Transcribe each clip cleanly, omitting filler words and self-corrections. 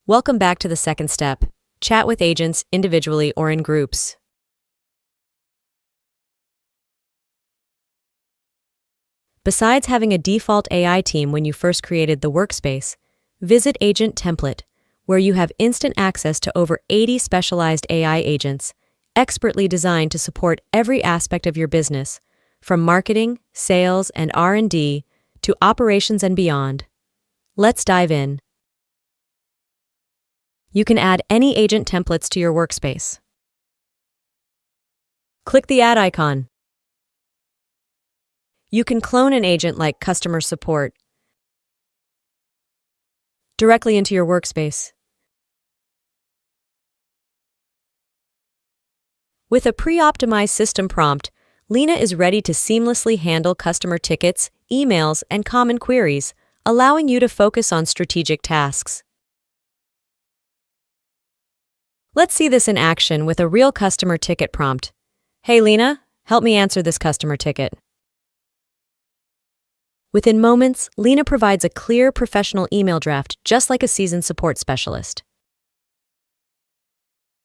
Welcome back to the second step. Chat with agents individually or in groups. Besides having a default AI team when you first created the workspace, visit Agent Template, where you have instant access to over 80 specialized AI agents, expertly designed to support every aspect of your business, from marketing, sales, and R&D to operations and beyond. Let's dive in. You can add any agent templates to your workspace. Click the Add icon. You can clone an agent like customer support directly into your workspace. With a pre-optimized system prompt, Lena is ready to seamlessly handle customer tickets, emails, and common queries, allowing you to focus on strategic tasks. Let's see this in action with a real customer ticket prompt. Hey Lena, help me answer this customer ticket. Within moments, Lena provides a clear, professional email draft just like a seasoned support specialist.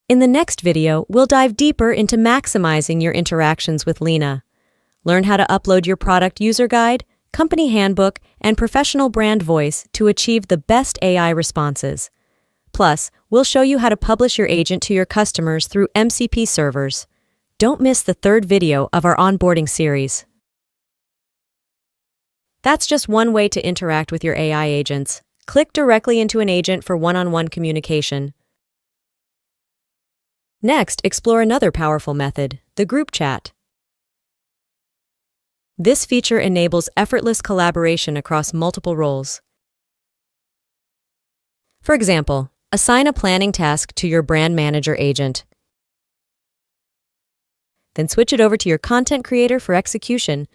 In the next video, we'll dive deeper into maximizing your interactions with Lena. Learn how to upload your product user guide, company handbook, and professional brand voice to achieve the best AI responses. Plus, we'll show you how to publish your agent to your customers through MCP servers. Don't miss the third video of our onboarding series. That's just one way to interact with your AI agents. Click directly into an agent for one-on-one communication. Next, explore another powerful method, the group chat. This feature enables effortless collaboration across multiple roles. For example, assign a planning task to your brand manager agent. Then switch it over to your content creator for execution.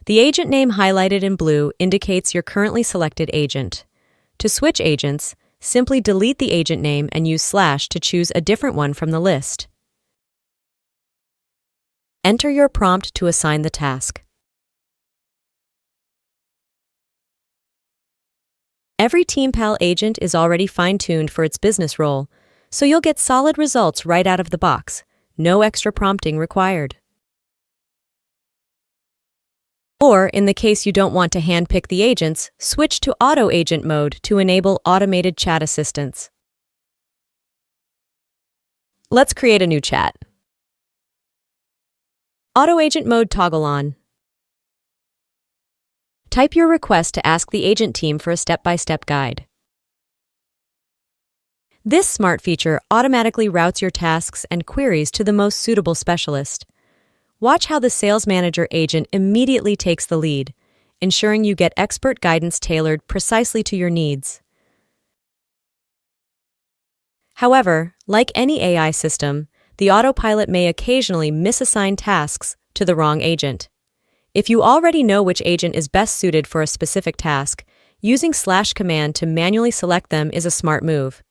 The agent name highlighted in blue indicates your currently selected agent. To switch agents, simply delete the agent name and use / to choose a different one from the list. Enter your prompt to assign the task. Every TeamPal agent is already fine-tuned for its business role, so you'll get solid results right out of the box. No extra prompting required. Or, in the case you don't want to handpick the agents, switch to Auto Agent mode to enable automated chat assistance. Let's create a new chat. Auto Agent mode toggle on. Type your request to ask the agent team for a step-by-step guide. This smart feature automatically routes your tasks and queries to the most suitable specialist. Watch how the sales manager agent immediately takes the lead, ensuring you get expert guidance tailored precisely to your needs. However, like any AI system, the autopilot may occasionally misassign tasks to the wrong agent. If you already know which agent is best suited for a specific task, using / command to manually select them is a smart move.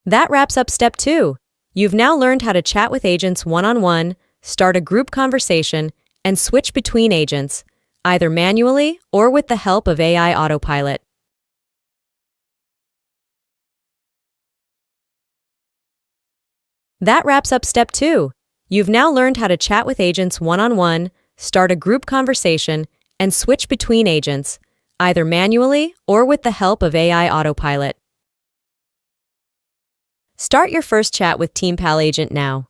That wraps up step 2. You've now learned how to chat with agents one-on-one, start a group conversation, and switch between agents, either manually or with the help of AI Autopilot. That wraps up step 2. You've now learned how to chat with agents one-on-one, start a group conversation, and switch between agents, either manually or with the help of AI Autopilot. Start your first chat with TeamPal agent now.